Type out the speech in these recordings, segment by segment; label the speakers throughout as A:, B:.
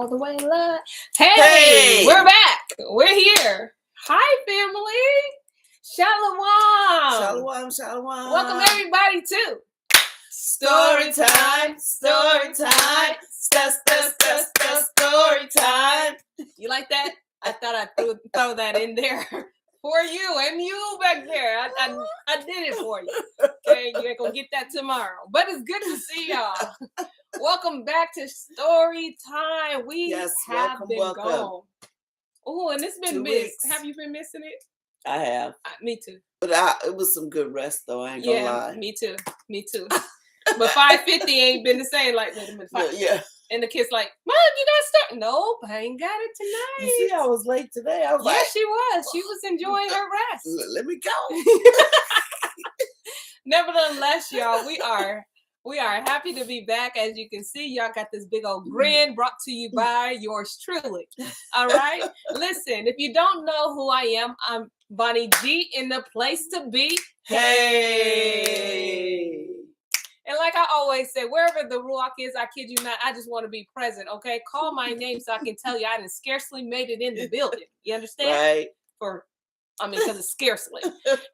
A: all the way live. Hey,
B: Hey!
A: we're back. We're here. Hi, family. Shalom.
B: Shalom, shalom.
A: Welcome everybody to
B: Story time, story time, story time.
A: You like that? I thought I'd throw that in there for you and you back there. I did it for you. Okay, you ain't gonna get that tomorrow. But it's good to see y'all. Welcome back to Story Time. We have been gone. Oh, and it's been
B: 2
A: missed.
B: weeks.
A: Have you been missing it?
B: I have.
A: Me too.
B: But it was some good rest though, I ain't gonna lie.
A: Me too. But 5:50 ain't been the same like wait a minute.
B: Yeah.
A: And the kid's like, Mom, you gotta start. Nope, I ain't got it tonight.
B: You see, I was late today. I was like,
A: she was. She was enjoying her rest.
B: Let me go.
A: Nevertheless, y'all, we are happy to be back. As you can see, y'all got this big old grin brought to you by yours truly. All right. Listen, if you don't know who I am, I'm Bonnie G in the place to be.
B: Hey.
A: And like I always say, wherever the Ruach is, I kid you not, I just want to be present, okay? Call my name so I can tell you I didn't scarcely made it in the building. You understand?
B: Right.
A: Because it's scarcely.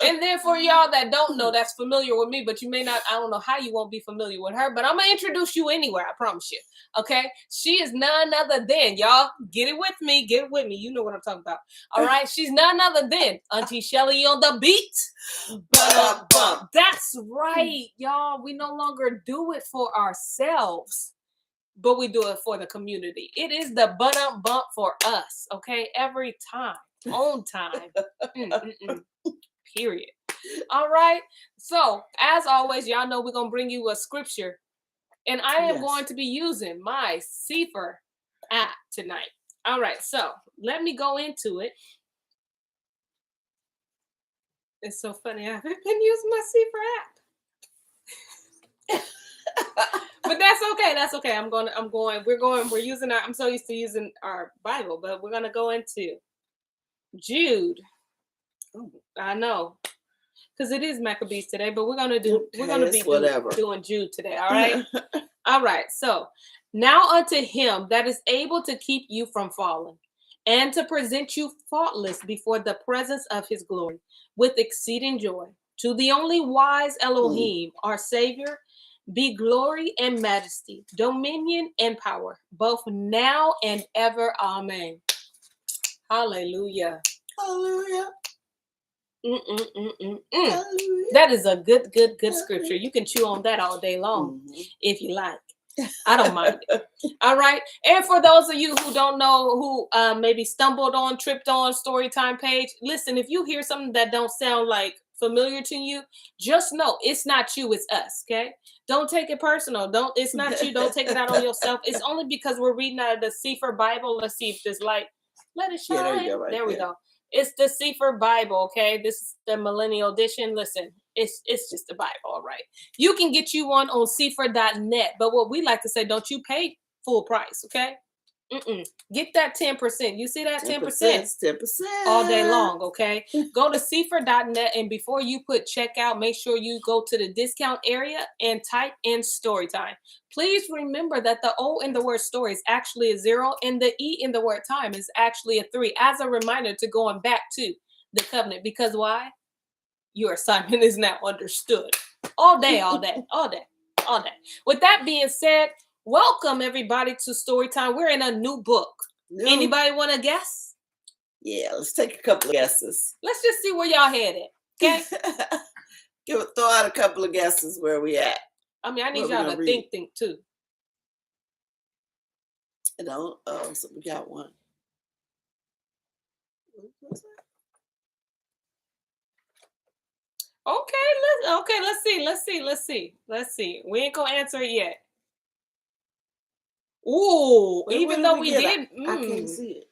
A: And then for y'all that don't know, that's familiar with me, but you may not, I don't know how you won't be familiar with her, but I'm going to introduce you anyway, I promise you. Okay? She is none other than, y'all, get it with me. You know what I'm talking about. All right? She's none other than Auntie Shelly on the beat. Bump. That's right, y'all. We no longer do it for ourselves, but we do it for the community. It is the bump for us, okay? Every time. On time. Period. All right. So, as always, y'all know we're going to bring you a scripture. And I am going to be using my TAHNITE app tonight. All right. So, let me go into it. It's so funny. I haven't been using my TAHNITE app. But that's okay. That's okay. We're using I'm so used to using our Bible, but we're going to go into Jude. Oh, I know, because it is Maccabees today, but we're gonna be doing Jude today. All right, all right. So now unto him that is able to keep you from falling, and to present you faultless before the presence of his glory with exceeding joy, to the only wise Elohim, our Savior, be glory and majesty, dominion and power, both now and ever. Amen. Hallelujah.
B: Hallelujah.
A: Hallelujah. That is a good scripture. You can chew on that all day long if you like. I don't mind it. All right. And for those of you who don't know, who maybe tripped on Storytime page, listen, if you hear something that don't sound like familiar to you, just know it's not you, it's us. Okay. Don't take it personal. It's not you. Don't take it out on yourself. It's only because we're reading out of the TAHNITE Bible. Let's see if this light. Let it shine.
B: Yeah, there you go,
A: there we go. It's the TAHNITE Bible, okay? This is the Millennial Edition. Listen, it's just the Bible, all right? You can get you one on TAHNITE.net, but what we like to say, don't you pay full price, okay? Get that 10%. You see that 10%?
B: 10%.
A: All day long, okay? Go to TAHNITE.net, and before you put checkout, make sure you go to the discount area and type in Storytime. Please remember that the O in the word story is actually a 0, and the E in the word time is actually a 3, as a reminder to going back to the covenant. Because why? Your assignment is now understood. All day. With that being said, welcome everybody to Storytime. We're in a new book. Anybody want to guess?
B: Yeah, let's take a couple of guesses.
A: Let's just see where y'all headed. Okay.
B: Throw out a couple of guesses where we at.
A: I mean, I need y'all to think too.
B: So we got one.
A: Okay, let's see. We ain't gonna answer it yet. Ooh, even though we did,
B: I can't see it.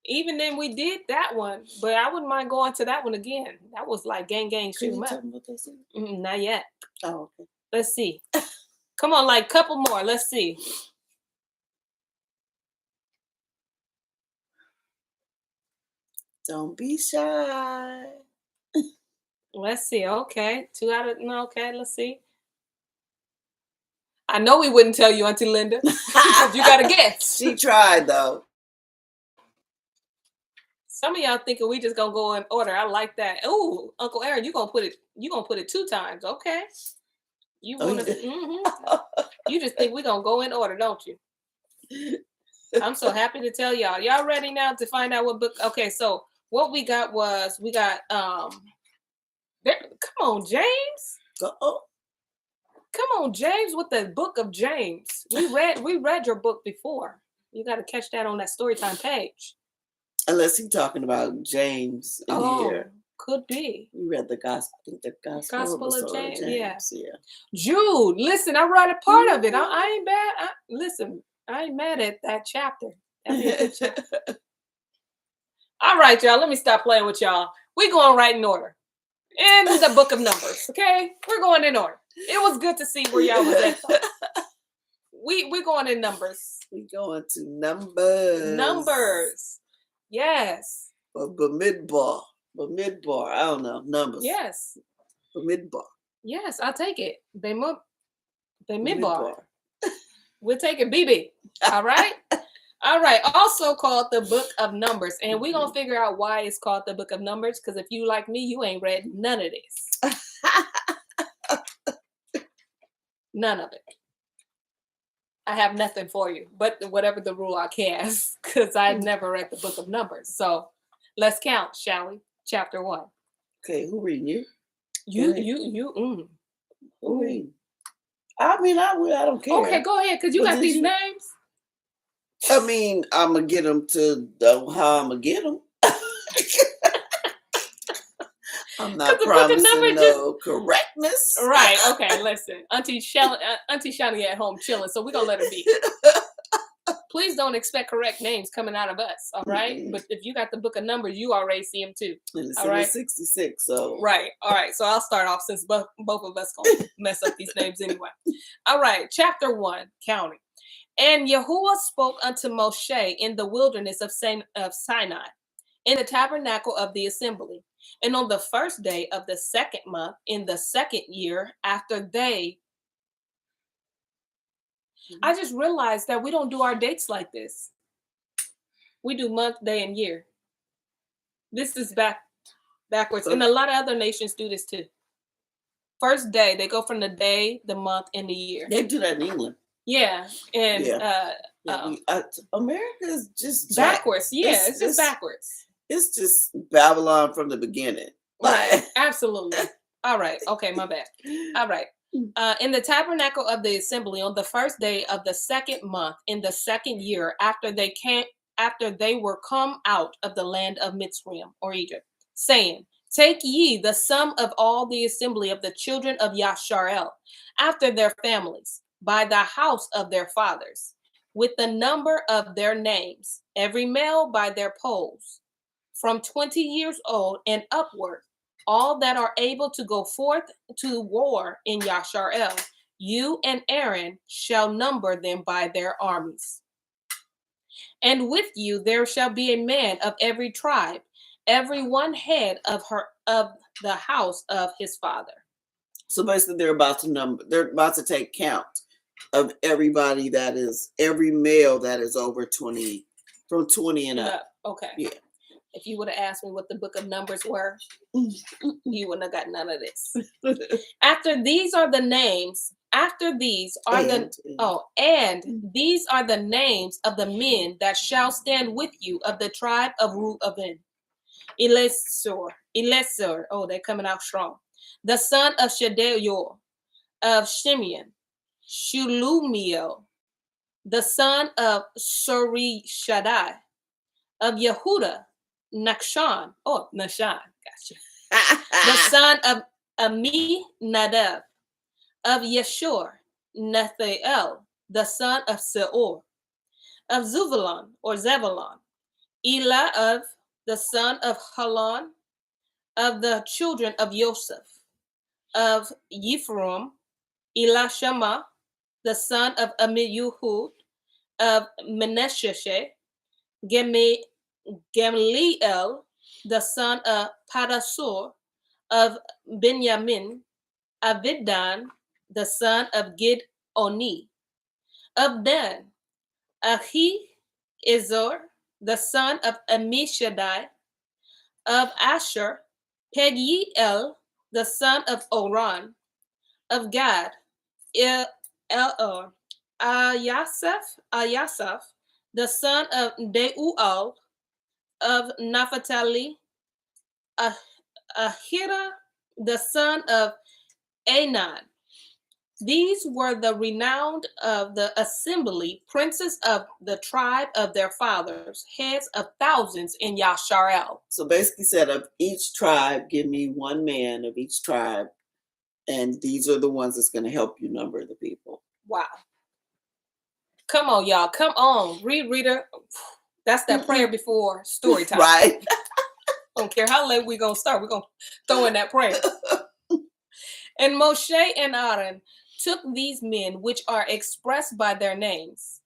A: Even then we did that one, but I wouldn't mind going to that one again. That was like gang shoot 'em up. Not yet.
B: Oh, okay.
A: Let's see. Come on, like couple more. Let's see.
B: Don't be shy.
A: Let's see. Okay, 2 out of okay. Let's see. I know we wouldn't tell you, Auntie Linda, because you got to guess.
B: She tried though.
A: Some of y'all thinking we just gonna go in order. I like that. Ooh, Uncle Aaron, you gonna put it 2 times, okay? You wanna you just think we gonna go in order, don't you? I'm so happy to tell y'all. Y'all ready now to find out what book? Okay, so what we got was come on, James.
B: Uh-oh.
A: Come on, James, with the book of James. We read your book before. You got to catch that on that Storytime page.
B: Unless he's talking about James in here.
A: Could be.
B: We read the gospel. I think the gospel
A: of James. Yeah.
B: Yeah.
A: Jude, listen, I read a part of it. I ain't bad. Listen, I ain't mad at that chapter. That'd be a good chapter. All right, y'all. Let me stop playing with y'all. We going right in order. In the book of Numbers, okay? We're going in order. It was good to see where y'all was at. We're going in Numbers.
B: We going to Numbers.
A: Numbers. Yes.
B: Bamidbar. I don't know. Numbers.
A: Yes.
B: Bamidbar.
A: Yes, I'll take it. Bamidbar. We'll take it, BB. All right? All right. Also called the Book of Numbers. And we're going to figure out why it's called the Book of Numbers. Because if you like me, you ain't read none of this. None of it. I have nothing for you. But whatever the rule I cast. Because I've never read the Book of Numbers. So let's count, shall we? Chapter 1.
B: Okay, who reading you?
A: You.
B: Who reading? I mean, I don't care.
A: Okay, go ahead, because you got these names.
B: I mean, I'm going to get them to how I'm going to get them. I'm not promising no correctness.
A: Right, okay, listen. Auntie Shani at home chilling, so we're going to let her be. Please don't expect correct names coming out of us, all right? Mm-hmm. But if you got the Book of Numbers, you already see them too.
B: And it's all right? 66, so.
A: Right, all right. So I'll start off since both of us going to mess up these names anyway. All right, chapter 1, counting. And Yahuwah spoke unto Moshe in the wilderness of Sinai, in the tabernacle of the assembly. And on the first day of the 2nd month, in the 2nd year, after they... I just realized that we don't do our dates like this. We do month, day, and year. This is backwards. And a lot of other nations do this too. First day, they go from the day, the month, and the year.
B: They do that in England.
A: Yeah. And
B: America is just
A: backwards. Yeah, it's just backwards.
B: It's just Babylon from the beginning.
A: Right. Absolutely. All right. Okay, my bad. All right. In the tabernacle of the assembly on the first day of the 2nd month in the 2nd year after they were come out of the land of Mitzrayim or Egypt, saying, take ye the sum of all the assembly of the children of Yasharel after their families by the house of their fathers, with the number of their names, every male by their polls, from 20 years old and upward, all that are able to go forth to war in Yasharel, you and Aaron shall number them by their armies. And with you there shall be a man of every tribe, every one head of the house of his father.
B: So basically they're about to take count of everybody every male that is over 20, from 20 and up.
A: Okay.
B: Yeah.
A: If you would have asked me what the Book of Numbers were, you wouldn't have got none of this. After these are the names. After these are these are the names of the men that shall stand with you of the tribe of Reuben. Eliezer. Oh, they're coming out strong. The son of Shedeur, of Shimeon. Shulumiel, the son of Surishadai, of Yehuda. Nashan, gotcha. The son of Aminadab, of Yeshur, Nethael, the son of Seor, of Zebulon, Elah of the son of Halon, of the children of Joseph, of Ephraim, Elishama, the son of Amihud, of Menasheshe, Gamliel, the son of Padasur, of Benjamin, Abidan, the son of Oni. Of Dan, Ahiezer, the son of Ammishaddai. Of Asher, Pegiel, the son of Oran. Of Gad, Ayasaph, the son of Deuel. Of Naphtali, Ahira, the son of Anan. These were the renowned of the assembly, princes of the tribe of their fathers, heads of thousands in Yasharel.
B: So basically said of each tribe, give me one man of each tribe. And these are the ones that's going to help you number the people.
A: Wow. Come on, y'all. Come on. Reader. That's that prayer before story time.
B: Right.
A: Don't care how late we're going to start. We're going to throw in that prayer. And Moshe and Aaron took these men, which are expressed by their names,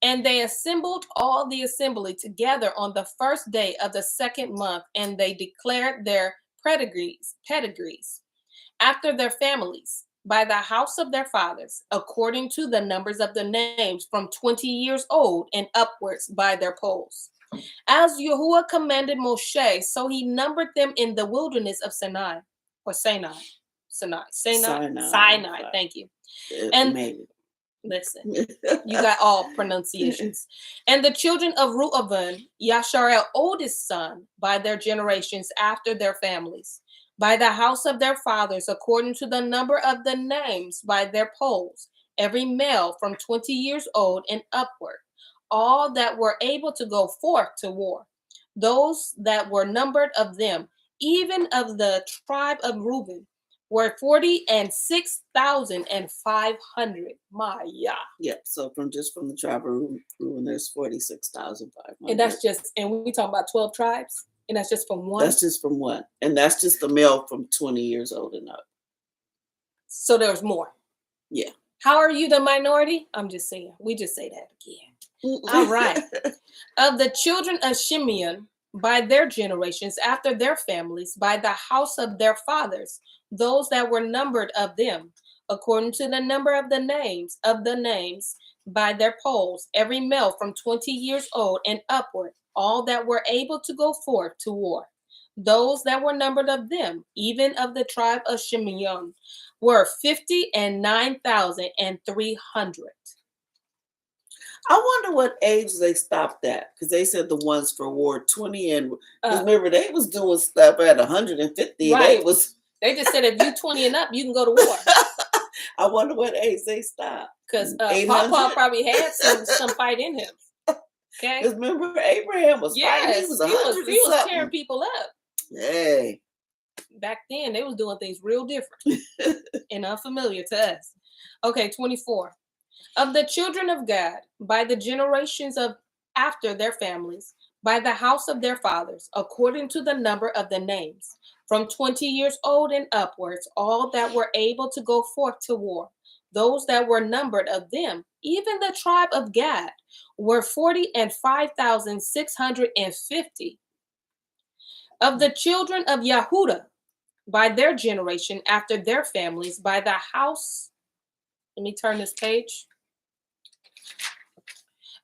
A: and they assembled all the assembly together on the first day of the second month, and they declared their pedigrees after their families by the house of their fathers, according to the numbers of the names from 20 years old and upwards by their polls. As Yahuwah commanded Moshe, so he numbered them in the wilderness of Sinai. Thank you. And
B: maybe.
A: Listen, you got all pronunciations. And the children of Reuben, Yasharel oldest son, by their generations after their families, by the house of their fathers, according to the number of the names by their polls, every male from 20 years old and upward, all that were able to go forth to war, those that were numbered of them, even of the tribe of Reuben, were 46,500. My Yah.
B: Yep. So from the tribe of Reuben, there's 46,500.
A: And that's just, and we talking about 12 tribes, and that's just from one.
B: That's just from one, and that's just the male from 20 years old and up.
A: So there's more.
B: Yeah.
A: How are you the minority? I'm just saying. We just say that again. All right. Of the children of Shimeon, by their generations, after their families, by the house of their fathers, those that were numbered of them, according to the number of the names, by their polls, every male from 20 years old and upward, all that were able to go forth to war. Those that were numbered of them, even of the tribe of Shimeon, were 59,300.
B: I wonder what age they stopped at, because they said the ones for war 20 and remember they was doing stuff at 150.
A: Right. They just said if you 20 and up, you can go to war.
B: I wonder what age they stopped.
A: Because Papa probably had some fight in him. Okay.
B: Because remember Abraham was fighting. He was
A: tearing people up.
B: Hey.
A: Back then they was doing things real different and unfamiliar to us. Okay, 24. Of the children of God, by the generations of after their families, by the house of their fathers, according to the number of the names, from 20 years old and upwards, all that were able to go forth to war, those that were numbered of them, even the tribe of Gad, were 45,650. Of the children of Yehudah, by their generation, after their families, by the house, let me turn this page,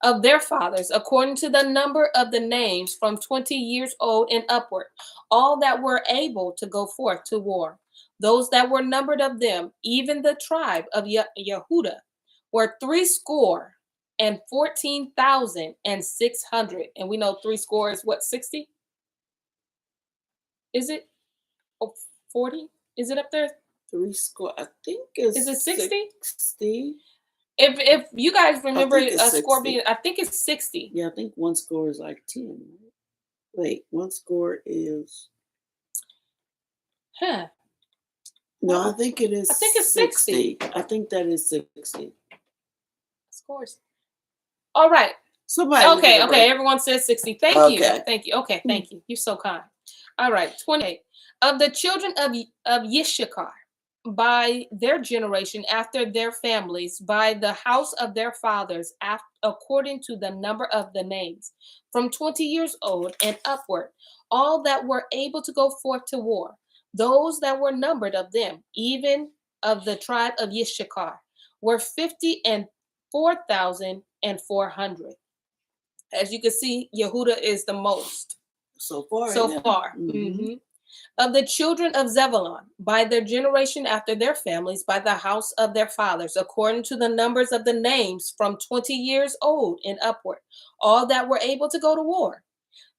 A: of their fathers, according to the number of the names, from 20 years old and upward, all that were able to go forth to war, those that were numbered of them, even the tribe of Yehudah, were 314,600. And we know 60 is what, 60? Is it? Oh, 40? Is it up there?
B: 60, I think it's.
A: Is it 60?
B: 60.
A: If you guys remember a score
B: 60.
A: being, I think it's 60.
B: Yeah, I think one score is like 10. Wait, one score is.
A: Huh.
B: No, I think it is.
A: I think it's 60.
B: I think that is 60.
A: Scores. All right.
B: Somebody.
A: Okay. Everyone says 60. Thank you. Thank you. Okay. Thank you. You're so kind. All right. 28. Of the children of Yishakar, by their generation, after their families, by the house of their fathers, according to the number of the names, from 20 years old and upward, all that were able to go forth to war, those that were numbered of them, even of the tribe of Yishakar, were 54,400. As you can see, Yehuda is the most
B: So far.
A: so
B: Yeah.
A: far.
B: Mhm.
A: Of the children of Zebulun, by their generation after their families, by the house of their fathers, according to the numbers of the names from 20 years old and upward, all that were able to go to war.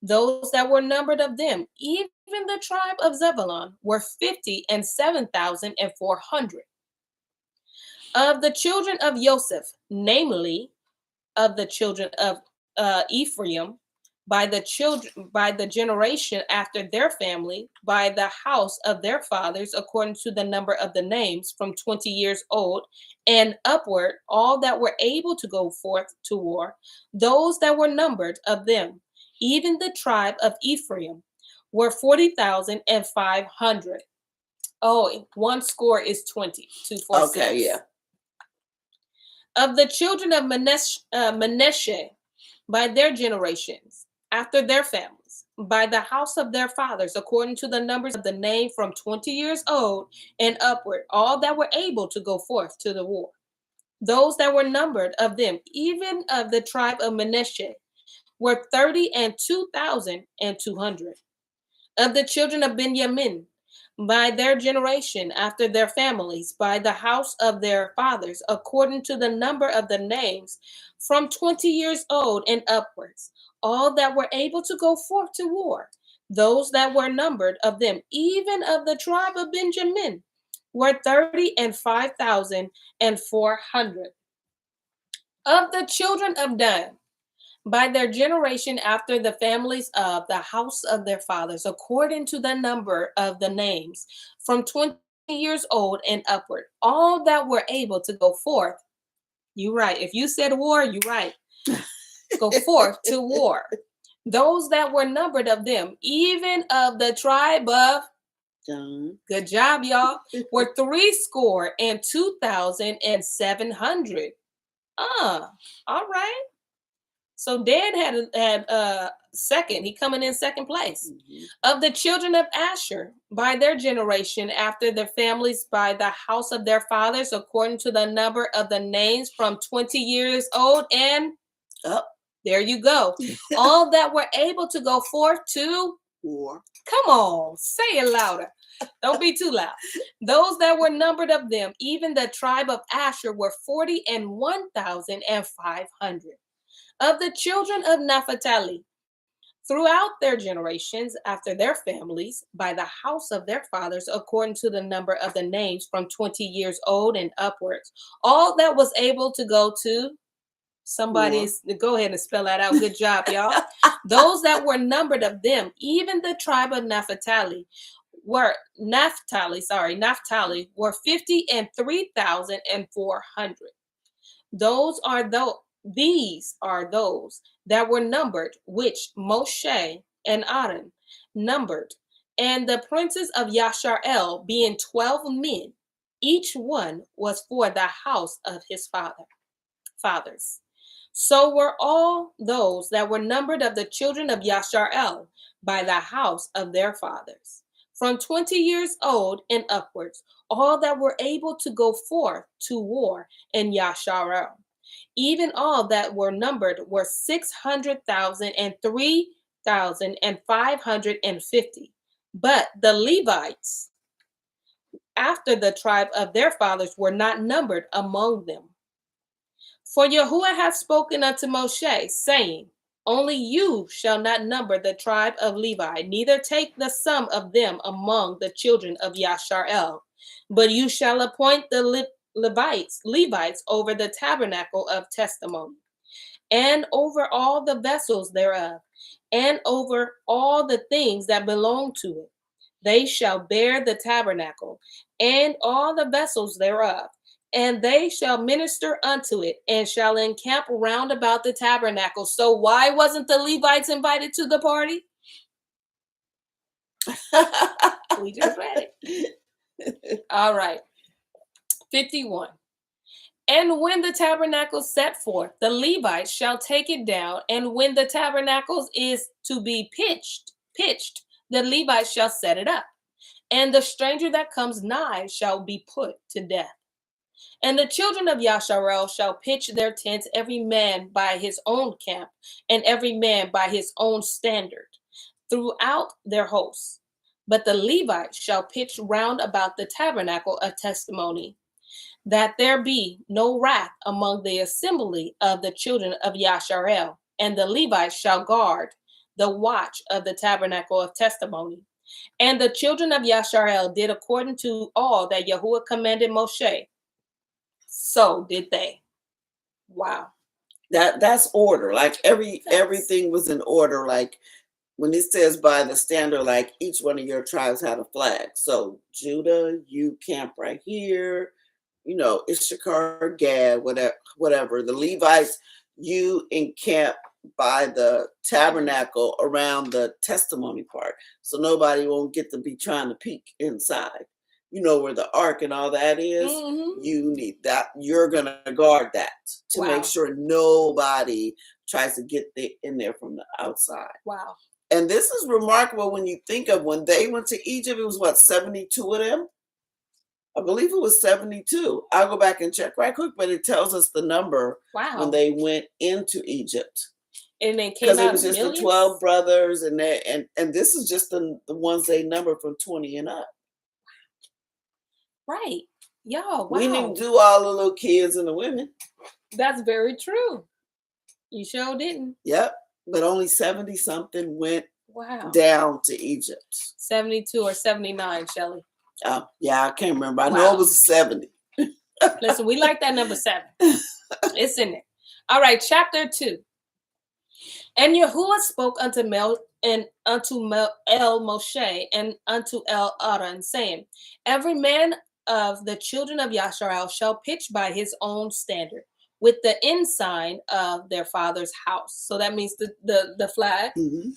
A: Those that were numbered of them, even the tribe of Zebulun, were 57,400. Of the children of Joseph, namely, of the children of Ephraim, by the generation after their family, by the house of their fathers, according to the number of the names, from 20 years old and upward, all that were able to go forth to war, those that were numbered of them, even the tribe of Ephraim, were 40,500. Oh, one score is 20. 246.
B: Okay, yeah.
A: Of the children of Manasseh, by their generations, after their families, by the house of their fathers, according to the numbers of the name from 20 years old and upward, all that were able to go forth to the war. Those that were numbered of them, even of the tribe of Manasseh, were 32,200. Of the children of Benjamin, by their generation, after their families, by the house of their fathers, according to the number of the names, from 20 years old and upwards, all that were able to go forth to war. Those that were numbered of them, even of the tribe of Benjamin, were 35,400. Of the children of Dan, by their generation after the families of the house of their fathers, according to the number of the names, from 20 years old and upward, all that were able to go forth. You right. If you said war, you right. Go forth to war. Those that were numbered of them, even of the tribe of
B: John.
A: Good job, y'all. Were 62,700. All right. So Dan had second. He coming in second place. Of the children of Asher, by their generation, after their families, by the house of their fathers, according to the number of the names, from 20 years old and up. There you go. All that were able to go forth to
B: War.
A: Come on, say it louder. Don't be too loud. Those that were numbered of them, even the tribe of Asher, were 41,500. Of the children of Naphtali, throughout their generations, after their families, by the house of their fathers, according to the number of the names, from 20 years old and upwards, all that was able to go to somebody's, go ahead and spell that out. Good job, y'all. Those that were numbered of them, even the tribe of Naphtali, were 53,400. These are those that were numbered, which Moshe and Aaron numbered, and the princes of Yasharel, being 12 men, each one was for the house of his fathers. So were all those that were numbered of the children of Yasharel by the house of their fathers, from 20 years old and upwards, all that were able to go forth to war in Yasharel. Even all that were numbered were 600,000 and 3,550. But the Levites, after the tribe of their fathers, were not numbered among them. For Yahuwah hath spoken unto Moshe, saying, Only you shall not number the tribe of Levi, neither take the sum of them among the children of Yasharel, but you shall appoint the Levites over the tabernacle of testimony, and over all the vessels thereof, and over all the things that belong to it. They shall bear the tabernacle, and all the vessels thereof, and they shall minister unto it, and shall encamp round about the tabernacle. So why wasn't the Levites invited to the party? We just read it. All right. 51. And when the tabernacle set forth, the Levites shall take it down, and when the tabernacle is to be pitched, the Levites shall set it up, and the stranger that comes nigh shall be put to death. And the children of Yasharel shall pitch their tents, every man by his own camp, and every man by his own standard, throughout their hosts. But the Levites shall pitch round about the tabernacle of testimony, that there be no wrath among the assembly of the children of Yasharel. And the Levites shall guard the watch of the tabernacle of testimony. And the children of Yasharel did according to all that Yahuwah commanded Moshe. So did they. Wow.
B: That's order. Like everything was in order. Like when it says by the standard, like each one of your tribes had a flag. So Judah, you camp right here. You know, Issachar, Gad, whatever. The Levites, you encamp by the tabernacle around the testimony part. So nobody won't get to be trying to peek inside. You know where the ark and all that is.
A: Mm-hmm.
B: You need that. You're going to guard that to make sure nobody tries to get in there from the outside.
A: Wow.
B: And this is remarkable when you think of when they went to Egypt, it was what, 72 of them? I believe it was 72. I'll go back and check right quick, but it tells us the number when they went into Egypt.
A: And they came
B: because
A: out
B: it was just
A: millions?
B: the 12 brothers, and this is just the ones they number from 20 and up.
A: Right. Yo, wow.
B: We didn't do all the little kids and the women.
A: That's very true. You sure didn't.
B: Yep. But only 70 something went down to Egypt.
A: 72 or 79, Shelly.
B: Oh, yeah, I can't remember. I know it was 70.
A: Listen, we like that number 7. It's in there. All right, chapter 2. And Yahuwah spoke unto El Moshe and unto El Aaron, saying, every man of the children of Yasharel shall pitch by his own standard, with the ensign of their father's house. So that means the flag.
B: Mm-hmm.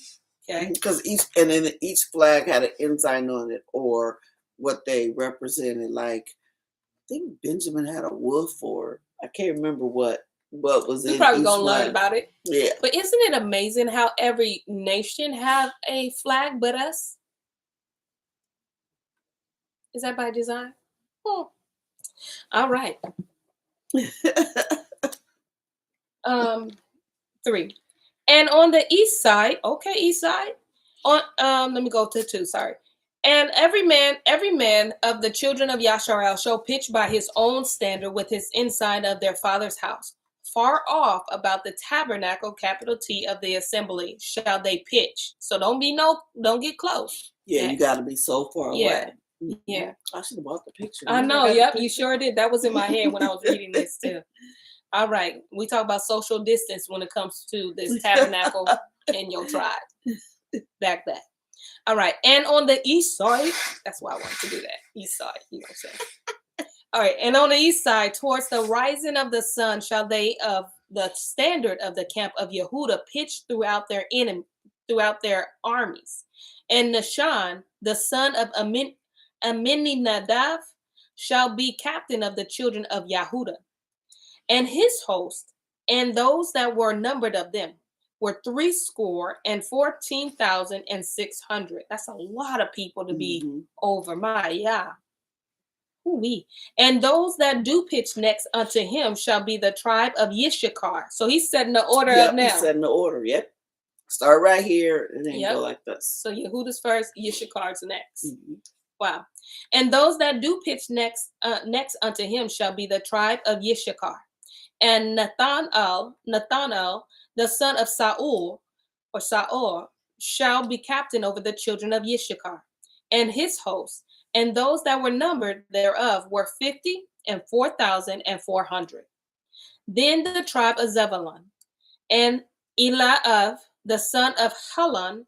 A: Okay.
B: Because each flag had an ensign on it, or what they represented. Like, I think Benjamin had a wolf, or I can't remember what was in. We're
A: probably gonna learn about it.
B: Yeah.
A: But isn't it amazing how every nation have a flag but us? Is that by design? Oh. All right. 3. And on the east side, okay, east side. On let me go to 2, sorry. And every man of the children of Yasharel shall pitch by his own standard with his ensign of their father's house. Far off about the tabernacle, capital T, of the assembly shall they pitch. So don't get close.
B: Yeah, you got to be so far away.
A: Yeah.
B: I should have bought the picture.
A: I know. Yep, you sure did. That was in my head when I was reading this too. All right. We talk about social distance when it comes to this tabernacle in your tribe. Back that. All right. And on the east side, that's why I wanted to do that. East side, you know what I'm saying? All right. And on the east side, towards the rising of the sun, shall they of the standard of the camp of Yehuda pitch throughout their armies. And Nashan, the son of Aminadab, shall be captain of the children of Yehuda. And his host, and those that were numbered of them, were 314,600. That's a lot of people to be over. My Ooh-wee. And those that do pitch next unto him shall be the tribe of Yishakar. So he's setting the order up now.
B: He's setting the order. Yep. Start right here and then go like this.
A: So Yehuda's first, Yishakar's next. Mm-hmm. Wow. And those that do pitch next unto him shall be the tribe of Yishakar. And Nathanael, the son of Saul, shall be captain over the children of Yishakar, and his host. And those that were numbered thereof were 54,400. Then the tribe of Zebulun, and Eliav, the son of Helon,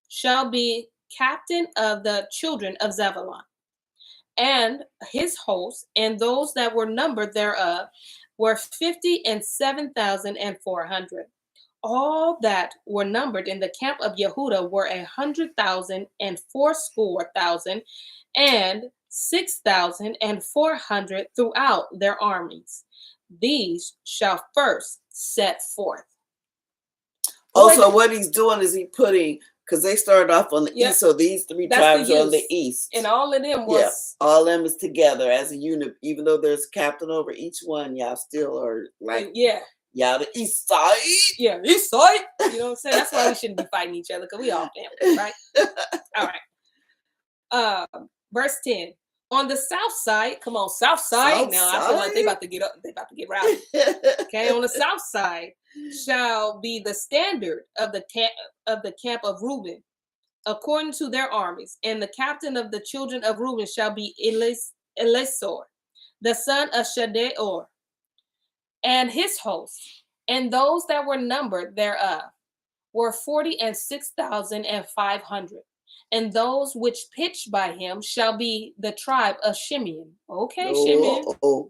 A: shall be captain of the children of Zebulun, and his host, and those that were numbered thereof were 57,400. All that were numbered in the camp of Yehuda were 100,000 and 400,000 and 6,400 throughout their armies. These shall first set forth.
B: Also, what he's doing is he putting because they started off on the
A: Yep.
B: east. So these three
A: That's the
B: tribes are on the
A: youth.
B: east.
A: And all of them
B: Yeah,
A: was
B: all them is together as a unit. Even though there's a captain over each one, y'all still are like,
A: yeah.
B: y'all the east side.
A: Yeah, east side. You know what I'm saying? That's why we shouldn't be fighting each other, because we all family, right? All right. Verse 10. On the south side, come on, south side.
B: South
A: Now I feel like they about to get up, they about to get rowdy. Okay, on the south side shall be the standard of the camp of Reuben, according to their armies, and the captain of the children of Reuben shall be Elisor, the son of Shadeor, and his host, and those that were numbered thereof were 46,500. And those which pitched by him shall be the tribe of Shimeon. Okay, Shimeon.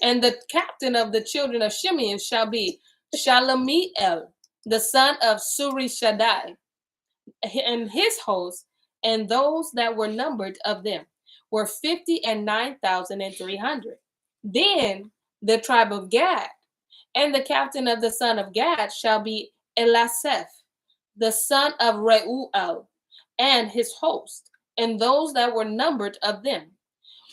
A: And the captain of the children of Shimeon shall be Shalamiel, the son of Surishadai, and his host, and those that were numbered of them were 59,300. Then the tribe of Gad, and the captain of the son of Gad shall be Elaseph, the son of Reuel, and his host, and those that were numbered of them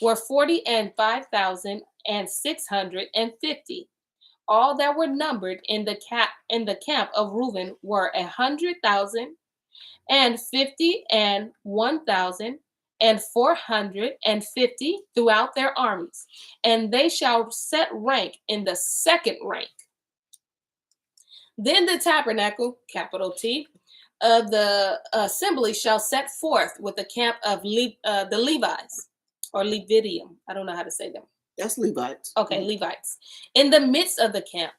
A: were 45,650. All that were numbered in the camp of Reuben were 100,000 and 50 and 1,450 throughout their armies, and they shall set rank in the second rank. Then the tabernacle, capital T, of the assembly shall set forth with the camp of the Levites, or Levidium. I don't know how to say them.
B: That's Levites.
A: Okay, Levites. In the midst of the camp,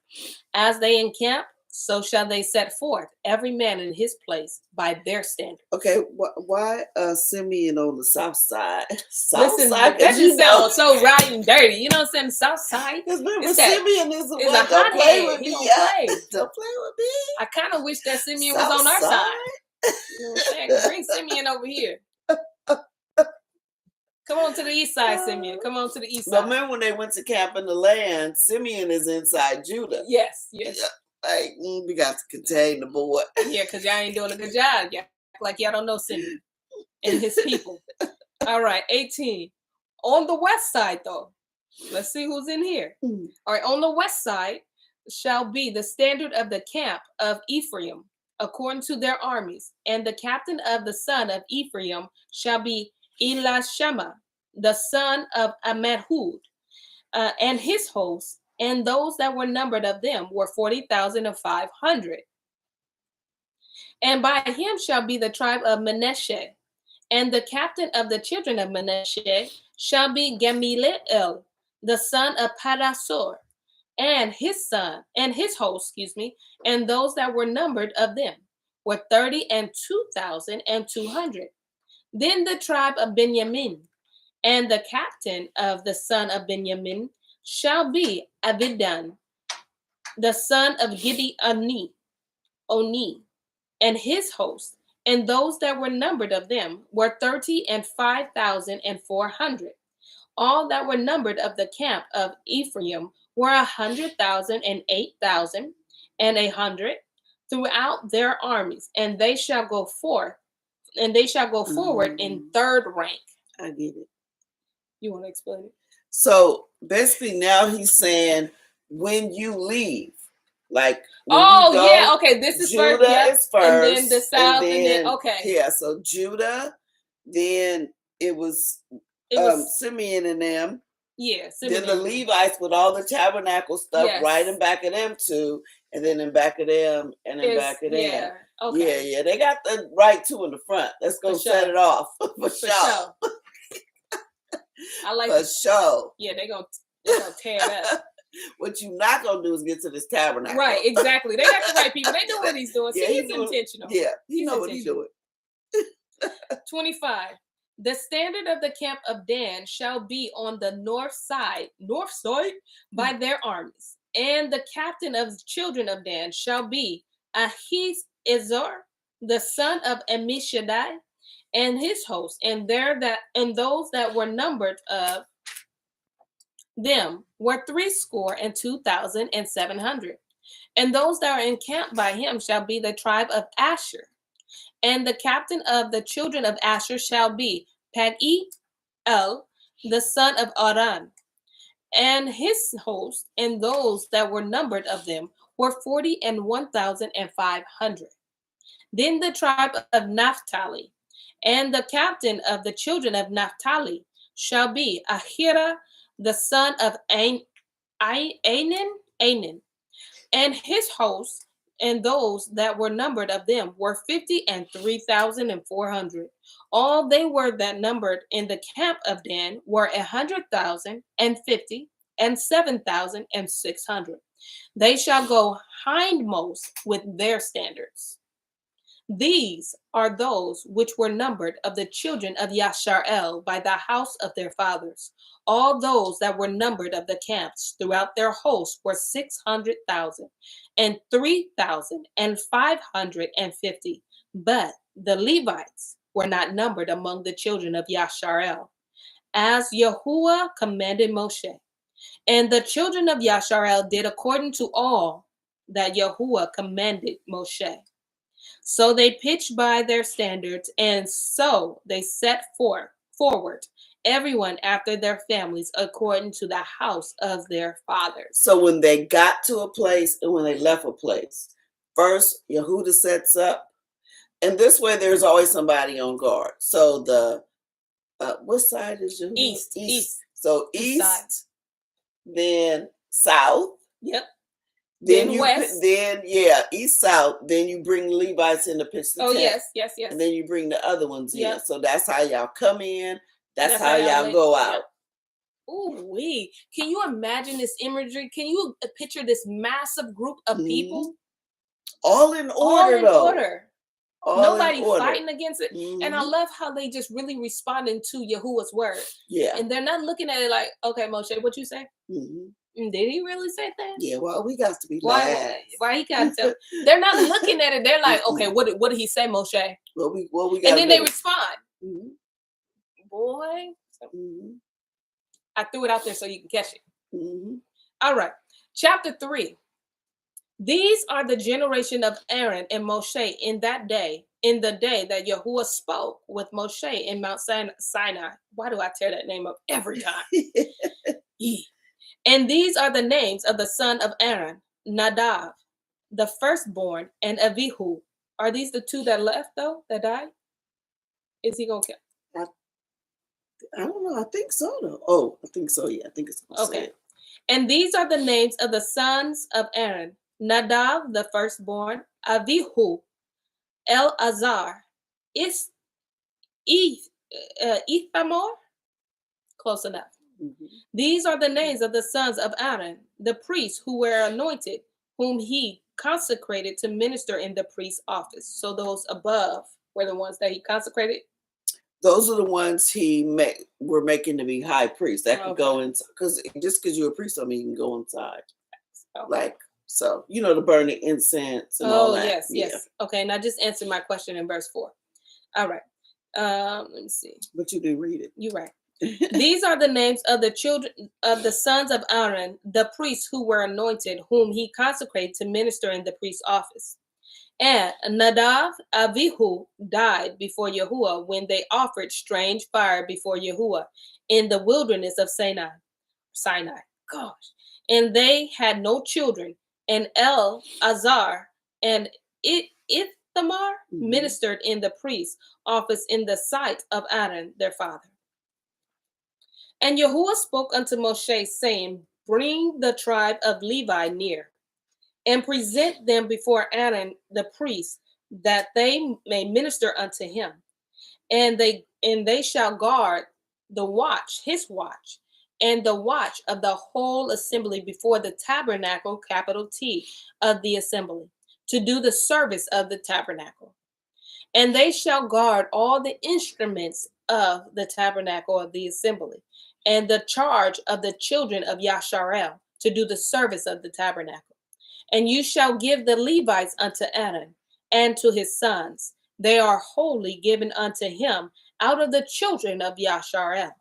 A: as they encamp, so shall they set forth, every man in his place by their standard.
B: Okay, why Simeon on the south side?
A: Listen, that just sounds so right and dirty. You know what I'm saying? South side.
B: Because remember, Simeon is the one.
A: Don't play with me.
B: Don't play with me.
A: I kind of wish that Simeon was on our side. You know what I'm saying? Bring Simeon over here. Come on to the east side, Simeon. Come on to the east side.
B: But remember when they went to camp in the land, Simeon is inside Judah.
A: Yes.
B: Like, we got to contain the boy.
A: Yeah, because y'all ain't doing a good job. Y'all act like y'all don't know Simeon and his people. All right, 18. On the west side, though, let's see who's in here. All right, on the west side shall be the standard of the camp of Ephraim, according to their armies. And the captain of the son of Ephraim shall be Elishama, the son of Ammihud, and his host, and those that were numbered of them were 40,500. And by him shall be the tribe of Manasseh, and the captain of the children of Manasseh shall be Gamaliel, the son of Pedasur, and his host, and those that were numbered of them were 32,200. Then the tribe of Benjamin, and the captain of the son of Benjamin shall be Abidan, the son of Gideoni, and his host, and those that were numbered of them were 35,400. All that were numbered of the camp of Ephraim were 100,000 and 8,100 throughout their armies, and they shall go forth. And they shall go forward in third rank.
B: I get it.
A: You want to explain it?
B: So basically now he's saying when you leave, like
A: okay, this is
B: Judah is first,
A: and then the south, and then okay.
B: Yeah, so Judah, then it was Simeon and them.
A: Yeah,
B: Simeon. Then the Levites with all the tabernacle stuff right in back of them too, and then in back of them, and in back of them.
A: Yeah. Okay.
B: Yeah, they got the right two in the front. Let's go set it off for sure.
A: I like
B: for sure.
A: Yeah, they're gonna tear it up.
B: What you're not gonna do is get to this tabernacle.
A: Right, exactly. They got the right people. They know what he's doing. See, he's intentional.
B: Yeah, he know what he's doing.
A: 25. The standard of the camp of Dan shall be on the north side, by their armies. And the captain of the children of Dan shall be Ahiezer, the son of Ammishaddai, and his host, and those that were numbered of them were 62,700. And those that are encamped by him shall be the tribe of Asher, And the captain of the children of Asher shall be Pag-el, the son of Aran, and his host, and those that were numbered of them were 41,500. Then the tribe of Naphtali, and the captain of the children of Naphtali shall be Ahira, the son of Anan, and his host, and those that were numbered of them were 53,400. All they were that numbered in the camp of Dan were 100,050 and 7,600. They shall go hindmost with their standards. These are those which were numbered of the children of Yashar'el by the house of their fathers. All those that were numbered of the camps throughout their host were 600,000 and 3,550. But the Levites were not numbered among the children of Yashar'el, as Yahuwah commanded Moshe. And the children of Yashar'el did according to all that Yahuwah commanded Moshe. So they pitched by their standards, and so they set forward, everyone after their families, according to the house of their fathers.
B: So when they got to a place and when they left a place, first Yehuda sets up, and this way there's always somebody on guard. So the what side is Yehuda?
A: East.
B: So east, then south.
A: Yep.
B: Then
A: west.
B: East, south. Then you bring Levites in to pitch the tent.
A: Yes.
B: And then you bring the other ones in.
A: Yep.
B: So that's how y'all come in. That's how y'all go out.
A: Ooh wee! Can you imagine this imagery? Can you picture this massive group of people?
B: All in order,
A: Nobody fighting against it.
B: Mm-hmm.
A: And I love how they just really responding to Yahuwah's word.
B: Yeah.
A: And they're not looking at it like, okay, Moshe, what you say?
B: Mm-hmm.
A: Did he really say that?
B: Yeah, well, we got to be
A: why he got to? They're not looking at it. They're like, okay, what did he say, Moshe?
B: Well, we got.
A: And then they respond.
B: Mm-hmm.
A: Boy,
B: mm-hmm.
A: I threw it out there so you can catch it.
B: Mm-hmm.
A: All right, chapter 3. These are the generation of Aaron and Moshe in the day that Yahuwah spoke with Moshe in Mount Sinai. Why do I tear that name up every time? And these are the names of the son of Aaron: Nadav, the firstborn, and Avihu. Are these the two that left, though, that died? Is he going to kill?
B: I don't know. I think so, though. Oh, I think so, yeah. I think it's
A: okay. And these are the names of the sons of Aaron: Nadav, the firstborn, Avihu, Eleazar, Ithamar. Close enough.
B: Mm-hmm.
A: These are the names of the sons of Aaron, the priests who were anointed, whom he consecrated to minister in the priest's office. So those above were the ones that he consecrated?
B: Those are the ones were making to be high priest. That could go inside, because just because you're a priest, don't mean you can go inside. Okay. Like, so, to burn the incense and all that.
A: Yes. Okay, now just answer my question in verse 4. All right. Let me see.
B: But you didn't read it.
A: You're right. These are the names of the children of the sons of Aaron, the priests who were anointed, whom he consecrated to minister in the priest's office. And Nadav, Avihu died before Yahuwah when they offered strange fire before Yahuwah in the wilderness of Sinai. Gosh. And they had no children. And Eleazar and Ithamar ministered in the priest's office in the sight of Aaron, their father. And Yahuwah spoke unto Moshe, saying, bring the tribe of Levi near, and present them before Aaron the priest, that they may minister unto him. And they shall guard his watch, and the watch of the whole assembly before the tabernacle, capital T, of the assembly, to do the service of the tabernacle. And they shall guard all the instruments of the tabernacle of the assembly, and the charge of the children of Yashar'el, to do the service of the tabernacle. And you shall give the Levites unto Aaron and to his sons. They are wholly given unto him out of the children of Yashar'el.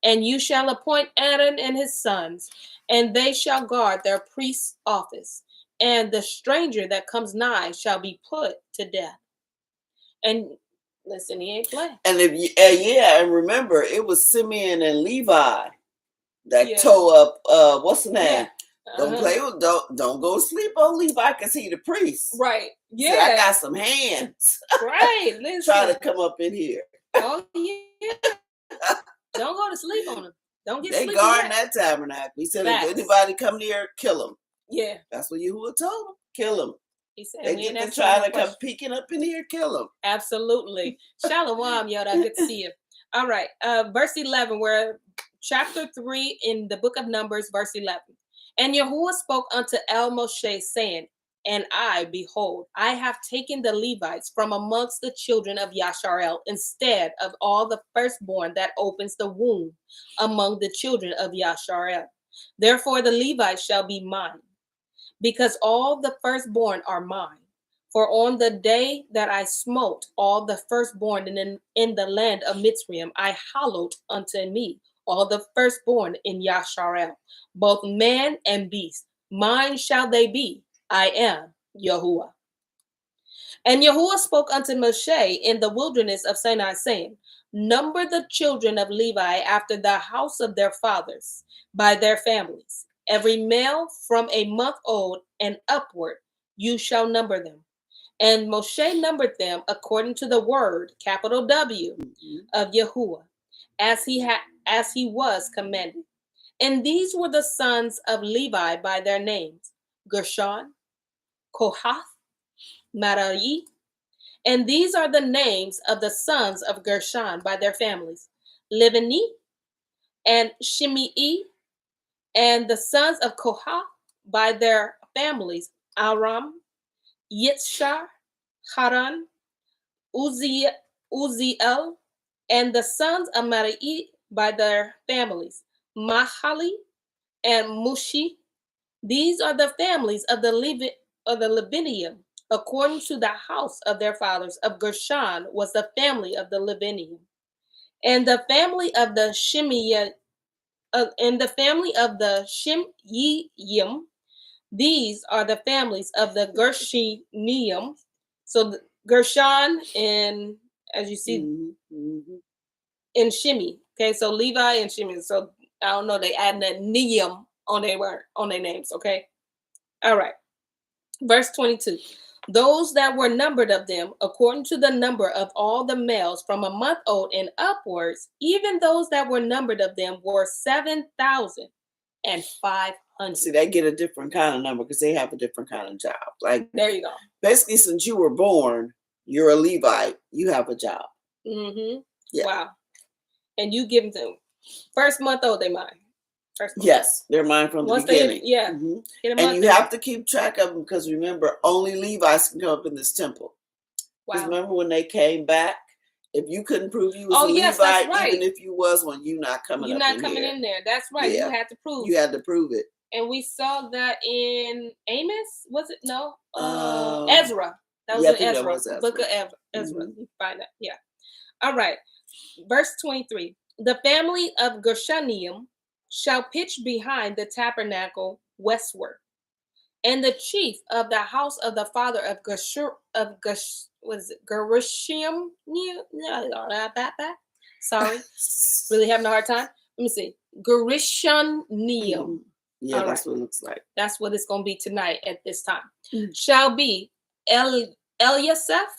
A: And you shall appoint Aaron and his sons, and they shall guard their priest's office. And the stranger that comes nigh shall be put to death. And listen, he ain't playing.
B: And if you, and remember, it was Simeon and Levi that
A: Yeah.
B: tore up. What's the name?
A: Yeah.
B: Don't play with. Don't go sleep on Levi because he the priest.
A: Right. Yeah.
B: Said, I got some hands.
A: Right. Listen.
B: Try to come up in here.
A: Oh yeah. Don't go to sleep on him. Don't get
B: They
A: sleepy
B: guarding
A: yet.
B: that tabernacle. He said,
A: Facts.
B: if anybody come near, kill him.
A: Yeah.
B: That's what Yahuwah told him. Kill him.
A: He said,
B: They
A: we
B: get
A: ain't
B: to try to come peeking up in here, kill him.
A: Absolutely. Shalom, Yoda. Good to see you. All right. Verse 11, where chapter 3 in the book of Numbers, verse 11. And Yahuwah spoke unto El Moshe, saying, and I, behold, I have taken the Levites from amongst the children of Yasharel, instead of all the firstborn that opens the womb among the children of Yasharel. Therefore the Levites shall be mine, because all the firstborn are mine. For on the day that I smote all the firstborn in the land of Mitzrayim, I hallowed unto me all the firstborn in Yasharel, both man and beast. Mine shall they be. I am Yahuwah. And Yahuwah spoke unto Moshe in the wilderness of Sinai, saying, number the children of Levi after the house of their fathers, by their families. Every male from a month old and upward, you shall number them. And Moshe numbered them according to the word, capital W, of Yahuwah, as he was commanded. And these were the sons of Levi by their names: Gershon, Kohath, Merari. And these are the names of the sons of Gershon by their families: Livni and Shimei. And the sons of Kohath by their families: Aram, Yitzhar, Haran, Uziel. And the sons of Merari by their families: Mahali and Mushi. These are the families of the Libanium, according to the house of their fathers. Of Gershon was the family of the Libanium. And the family of the Shimei, Shimyim, these are the families of the Gershonim. So Gershon, and as you see, in Shimei. Okay, so Levi and Shimei. So I don't know, they adding a Neum on their names. Okay. All right. Verse 22. Those that were numbered of them, according to the number of all the males from a month old and upwards, even those that were numbered of them were 7,500.
B: See, they get a different kind of number because they have a different kind of job. Like,
A: there you go.
B: Basically, since you were born, you're a Levite. You have a job.
A: Mm-hmm.
B: Yeah.
A: Wow. And you give them first month old, they mine.
B: Yes, they're mine from the beginning.
A: And
B: you have to keep track of them because remember, only Levites can come up in this temple. Because remember when they came back, if you couldn't prove you was a Levite, even if you was one, you're not coming in
A: there. That's right. Yeah. You had to prove.
B: You had to prove it.
A: And we saw that in Amos. Was it? No. Ezra. That was in Ezra. Book of Ezra. You find that. Yeah. All right. Verse 23. The family of Gershonim shall pitch behind the tabernacle westward. And the chief of the house of the father of Gershom, sorry, really having a hard time. Let me see. Gershonim.
B: Yeah, that's what it looks like.
A: That's what it's going to be tonight at this time. Shall be Eliasaph,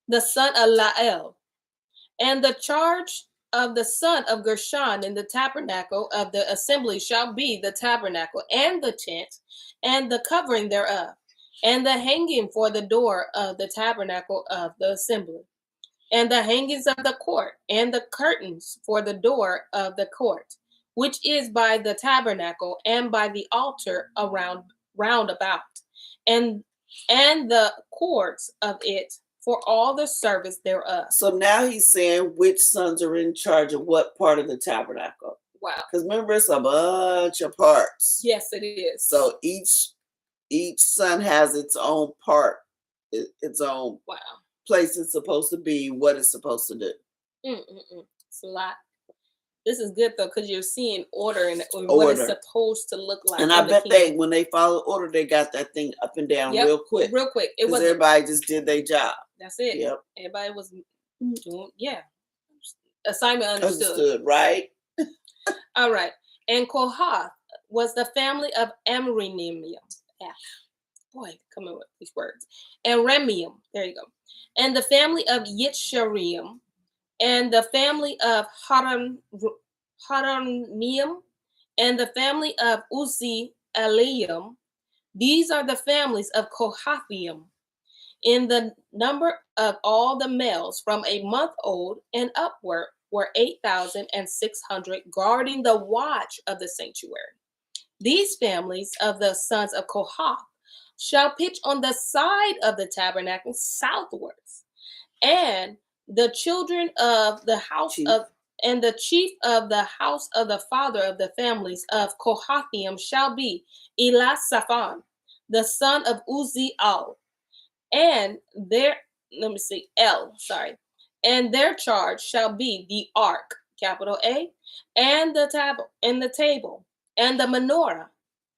A: the son of Lael. And the charge of the son of Gershon in the tabernacle of the assembly shall be the tabernacle and the tent and the covering thereof, and the hanging for the door of the tabernacle of the assembly, and the hangings of the court, and the curtains for the door of the court, which is by the tabernacle and by the altar round about, and the courts of it for all the service thereof.
B: So now he's saying which sons are in charge of what part of the tabernacle.
A: Wow.
B: Because remember, it's a bunch of parts.
A: Yes, it is.
B: So each son has its own part, its own place it's supposed to be, what it's supposed to do.
A: It's a lot. This is good though, because you're seeing order and what it's supposed to look like.
B: And I bet when they follow order, they got that thing up and down real quick.
A: Real quick.
B: Because everybody just did their job.
A: That's it.
B: Yep.
A: Everybody was doing, yeah. Assignment understood.
B: Understood, right?
A: All right. And Kohath was the family of Amramium. Yeah. Boy, coming with these words. And Remium. There you go. And the family of Yitzharium. And the family of Haranium. And the family of Uzi-Elium. These are the families of Kohathium. In the number of all the males from a month old and upward were 8,600 guarding the watch of the sanctuary. These families of the sons of Kohath shall pitch on the side of the tabernacle southwards, and the children of the house
B: Chief.
A: of and the chief of the house of the father of the families of Kohathium shall be Elisaphan, the son of Uziel, and their and their charge shall be the ark, capital A, and the table, and the menorah,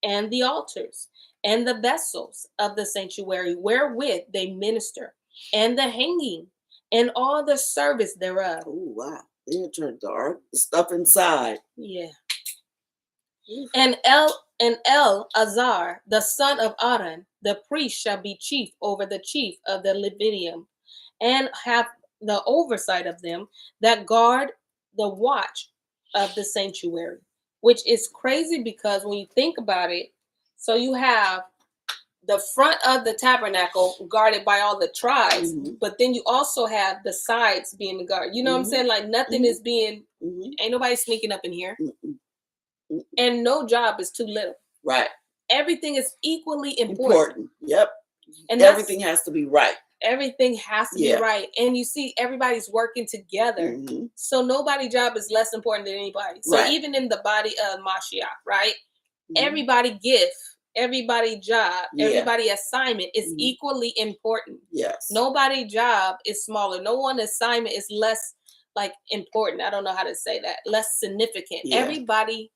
A: and the altars, and the vessels of the sanctuary wherewith they minister, and the hanging, and all the service thereof.
B: Oh wow. It turned dark. The stuff inside.
A: Yeah. And Azar, the son of Aaron, the priest, shall be chief over the chief of the Levitium, and have the oversight of them that guard the watch of the sanctuary. Which is crazy because when you think about it, so you have the front of the tabernacle guarded by all the tribes, but then you also have the sides being guarded. You know what I'm saying? Like nothing is being, ain't nobody sneaking up in here. And no job is too little.
B: Right.
A: Everything is equally important.
B: Yep.
A: And
B: everything has to be right.
A: Everything has to be right. And you see, everybody's working together. So nobody's job is less important than anybody. So even in the body of Mashiach, right? Everybody gift, everybody job, everybody assignment is equally important.
B: Yes.
A: Nobody job is smaller. No one assignment is less like important. I don't know how to say that. Less significant. Everybody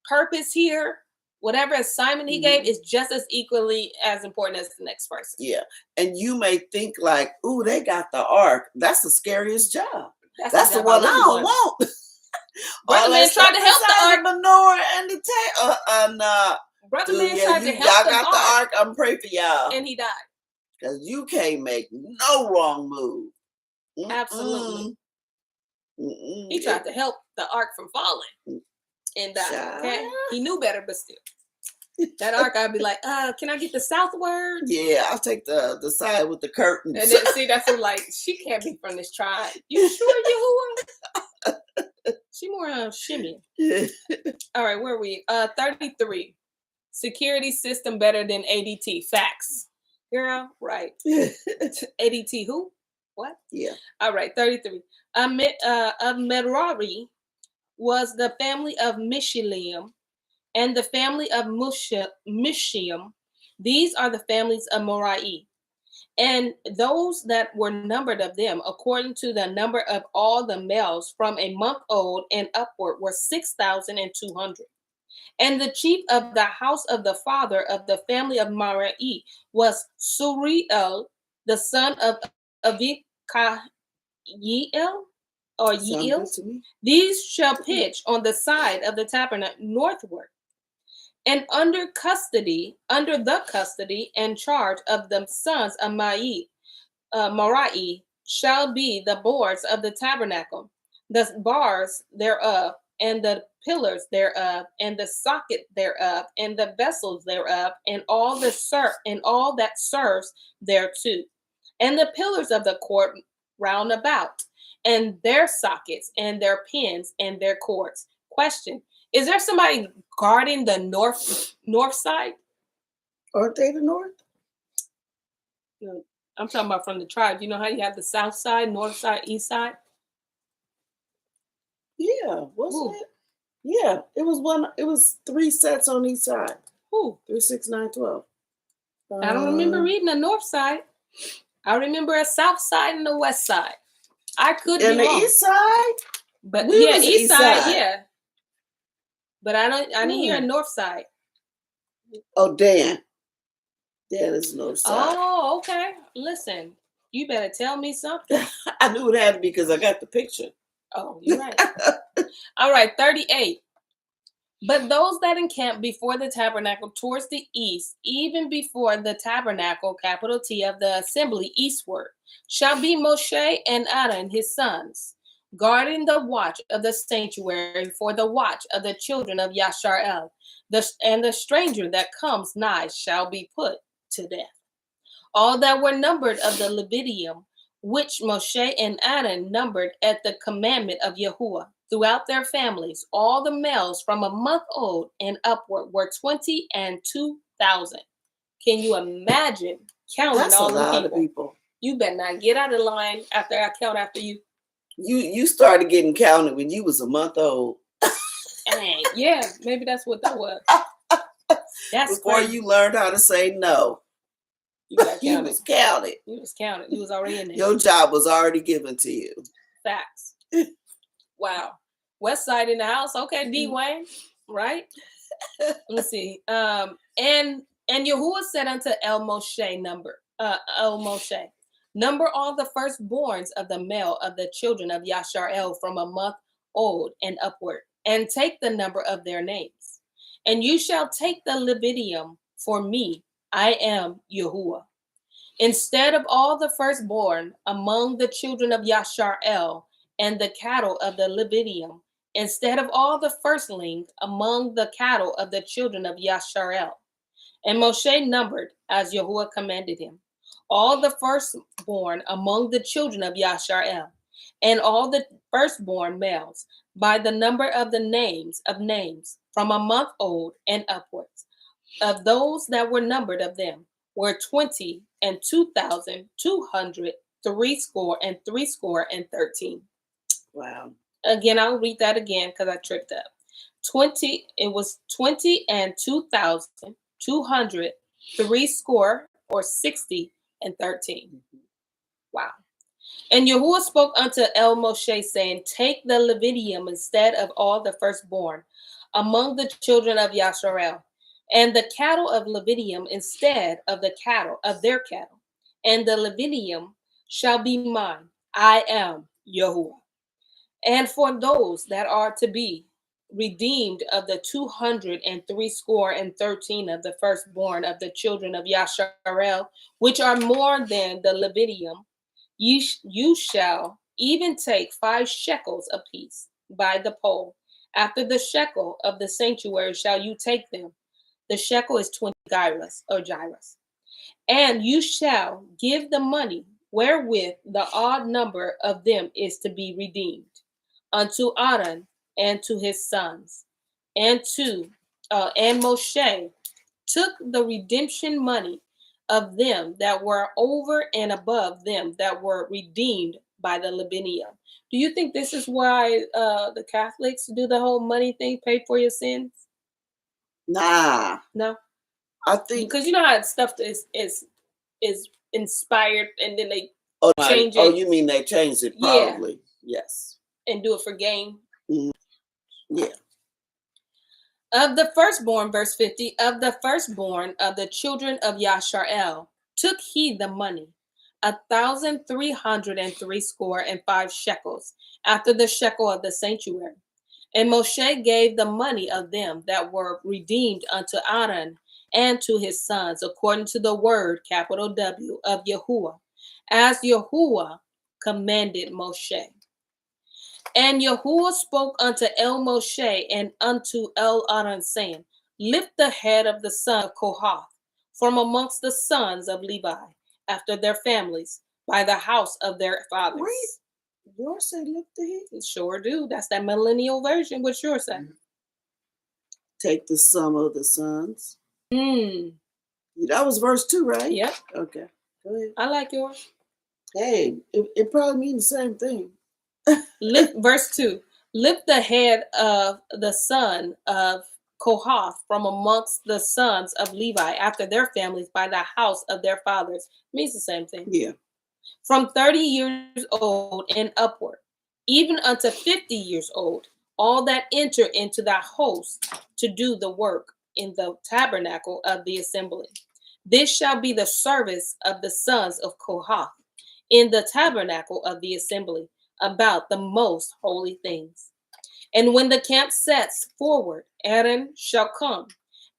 A: purpose here, whatever assignment he gave is just as equally as important as the next person.
B: Yeah. And you may think like, ooh, they got the ark. That's the scariest job. That's the one I don't want.
A: Brother Man tried to help the ark.
B: Menorah and the table.
A: Brother Man tried to help
B: y'all got the ark. I'm praying for y'all.
A: And he died.
B: Because you can't make no wrong move.
A: Absolutely. He tried to help the ark from falling. And okay, he knew better, but still, that ark, I'd be like, can I get the southward?
B: Yeah, I'll take the side with the curtains.
A: And then see, that's like she can't be from this tribe. You sure, Yahuwah? She more Shimmy. All right, where are we? 33. Security system better than ADT. Facts, girl. Right. ADT who? What? Yeah. All right, 33. Of Merari was the family of Mishilim, and the family of Mishiam. These are the families of Morai. And those that were numbered of them, according to the number of all the males from a month old and upward, were 6,200. And the chief of the house of the father of the family of Morai was Suriel, the son of Avikayiel. Or Yeel, these shall pitch on the side of the tabernacle northward, and under the custody and charge of the sons of Morai shall be the boards of the tabernacle, the bars thereof, and the pillars thereof, and the socket thereof, and the vessels thereof, and all that serves thereto, and the pillars of the court round about, and their sockets, and their pins, and their cords. Question: is there somebody guarding the north side?
B: Aren't they the north?
A: No, I'm talking about from the tribe. You know how you have the south side, north side, east side?
B: Yeah, wasn't it? Yeah, it was one. It was 3 sets on each side. 3, 6, 9, 12.
A: I don't remember reading the north side. I remember a south side and a west side. I could be wrong.
B: And the east side?
A: But yeah, east side, yeah. But I didn't hear a north side.
B: Oh, Dan. Dan is north side.
A: Oh, okay. Listen, You better tell me something.
B: I knew it had to be because I got the picture.
A: Oh, you're right. All right, 38. But those that encamp before the tabernacle towards the east, even before the tabernacle, capital T, of the assembly eastward, shall be Moshe and Aaron his sons, guarding the watch of the sanctuary for the watch of the children of Yasharel. And the stranger that comes nigh shall be put to death. All that were numbered of the Leviticum, which Moshe and Aaron numbered at the commandment of Yahuwah, throughout their families, all the males from a month old and upward were 20 and 2,000. Can you imagine counting
B: That's
A: all
B: a
A: the
B: lot
A: people?
B: of people.
A: You better not get out of line after I count after you.
B: You started getting counted when you was a month old.
A: Dang, yeah, maybe that's what that was. That's
B: before
A: crazy.
B: you learned how to say no.
A: You got counted.
B: You was counted.
A: You was counted. You was already in there.
B: Your job was already given to you.
A: Facts. Wow. West Side in the house. Okay, D Wayne. Right? Let's see. And Yahuwah said unto El Moshe, number all the firstborns of the male of the children of Yasharel from a month old and upward, and take the number of their names. And you shall take the Leviticum for me. I am Yahuwah. Instead of all the firstborn among the children of Yasharel and the cattle of the Leviticum, instead of all the firstlings among the cattle of the children of Yasharel. And Moshe numbered, as Yahuwah commanded him, all the firstborn among the children of Yasharel, and all the firstborn males, by the number of the names from a month old and upwards. Of those that were numbered of them were 20 and 2,200, threescore and 13.
B: Wow.
A: Again, I'll read that again because I tripped up. 20 and 2,200, threescore or 60 and 13. Wow. And Yahuwah spoke unto El Moshe, saying, take the Leviticum instead of all the firstborn among the children of Yasharel, and the cattle of Leviticum instead of the cattle of their cattle. And the Leviticum shall be mine. I am Yahuwah. And for those that are to be redeemed of the 213 of the firstborn of the children of Yasharel, which are more than the Leviticum, you shall even take 5 shekels apiece by the pole. After the shekel of the sanctuary shall you take them. The shekel is 20 gyras or gyras. And you shall give the money wherewith the odd number of them is to be redeemed unto Aaron and to his sons. And Moshe took the redemption money of them that were over and above them that were redeemed by the Leviticum. Do you think this is why the Catholics do the whole money thing, pay for your sins?
B: Nah.
A: No.
B: I think
A: because you know how stuff is inspired and then they change it.
B: Oh, you mean they changed it? Probably. Yeah. Yes.
A: And do it for gain.
B: Mm-hmm. Yeah.
A: Of the firstborn, verse 50, of the firstborn of the children of Yasharel, took he the money, 1,365 shekels, after the shekel of the sanctuary. And Moshe gave the money of them that were redeemed unto Aaron and to his sons, according to the word, capital W, of Yahuwah, as Yahuwah commanded Moshe. And Yahuwah spoke unto El Moshe and unto El Aaron, saying, lift the head of the son of Kohath from amongst the sons of Levi, after their families, by the house of their fathers.
B: Wait, yours say lift the head?
A: It sure do. That's that millennial version. What's yours say?
B: Take the sum of the sons.
A: That
B: was verse 2, right?
A: Yep.
B: Okay. Go ahead.
A: I like yours.
B: Hey, it probably means the same thing.
A: Verse 2. Lift the head of the son of Kohath from amongst the sons of Levi after their families by the house of their fathers. Means the same thing.
B: Yeah.
A: From 30 years old and upward, even unto 50 years old, all that enter into the host to do the work in the tabernacle of the assembly. This shall be the service of the sons of Kohath in the tabernacle of the assembly about the most holy things. And when the camp sets forward, Aaron shall come,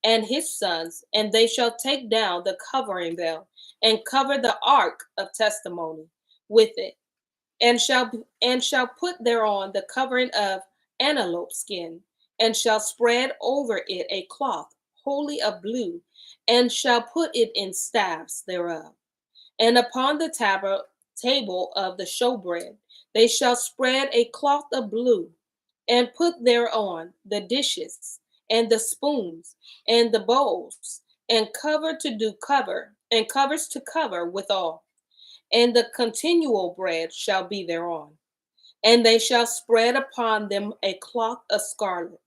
A: and his sons, and they shall take down the covering veil, and cover the ark of testimony with it, and shall put thereon the covering of antelope skin, and shall spread over it a cloth wholly of blue, and shall put it in staves thereof. And upon the table of the showbread, they shall spread a cloth of blue, and put thereon the dishes, and the spoons, and the bowls, and covers to cover withal. And the continual bread shall be thereon. And they shall spread upon them a cloth of scarlet,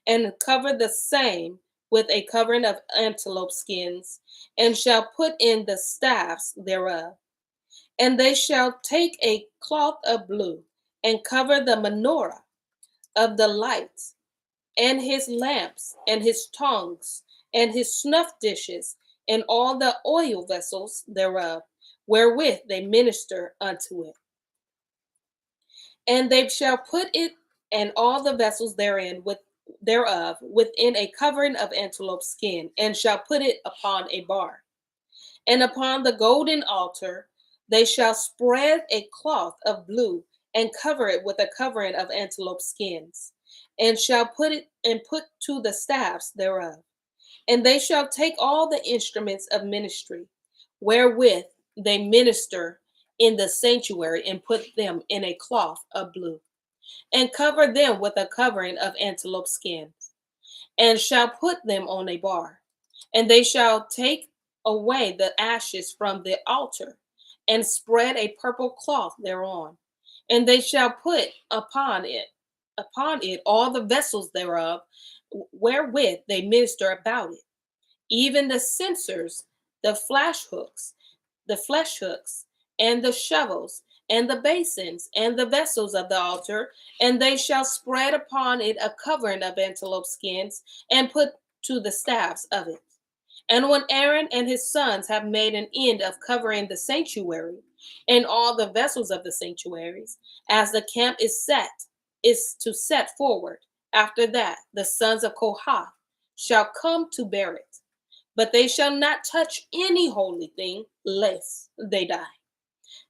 A: and cover the same with a covering of antelope skins, and shall put in the staffs thereof. And they shall take a cloth of blue, and cover the menorah of the light, and his lamps, and his tongues, and his snuff dishes, and all the oil vessels thereof, wherewith they minister unto it. And they shall put it and all the vessels thereof within a covering of antelope skin, and shall put it upon a bar. And upon the golden altar they shall spread a cloth of blue, and cover it with a covering of antelope skins, and shall put to the staffs thereof. And they shall take all the instruments of ministry, wherewith they minister in the sanctuary, and put them in a cloth of blue, and cover them with a covering of antelope skins, and shall put them on a bar. And they shall take away the ashes from the altar, and spread a purple cloth thereon. And they shall put upon it all the vessels thereof, wherewith they minister about it, even the censers, the flesh hooks, and the shovels, and the basins, and the vessels of the altar. And they shall spread upon it a covering of antelope skins, and put to the staffs of it. And when Aaron and his sons have made an end of covering the sanctuary, and all the vessels of the sanctuaries, as the camp is to set forward, after that the sons of Kohath shall come to bear it. But they shall not touch any holy thing, lest they die.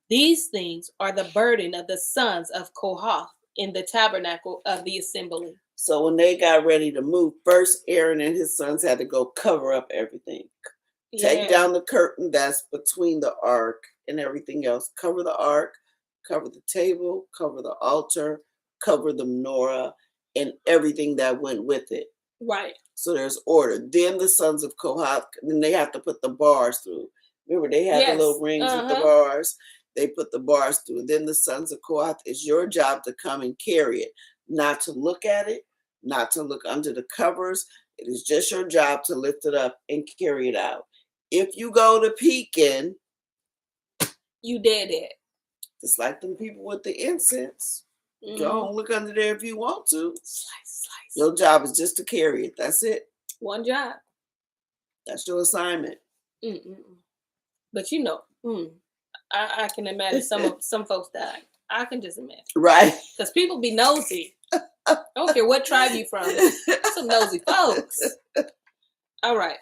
A: These things are the burden of the sons of Kohath in the tabernacle of the assembly.
B: So when they got ready to move, first Aaron and his sons had to go cover up everything. Take down the curtain that's between the ark and everything else. Cover the ark, cover the table, cover the altar, cover the menorah, and everything that went with it.
A: Right.
B: So there's order. Then the sons of Kohath, then they have to put the bars through. Remember, they had the little rings with the bars. They put the bars through. Then the sons of Kohath, it's your job to come and carry it, not to look at it, not to look under the covers. It is just your job to lift it up and carry it out. If you go to peeking,
A: you did it.
B: Just like them people with the incense. Don't look under there if you want to.
A: Slice.
B: Your job is just to carry it. That's it.
A: One job.
B: That's your assignment.
A: But you know, I can imagine some folks died. I can just imagine.
B: Right.
A: Because people be nosy. I don't care what tribe you from. Some nosy folks. All right.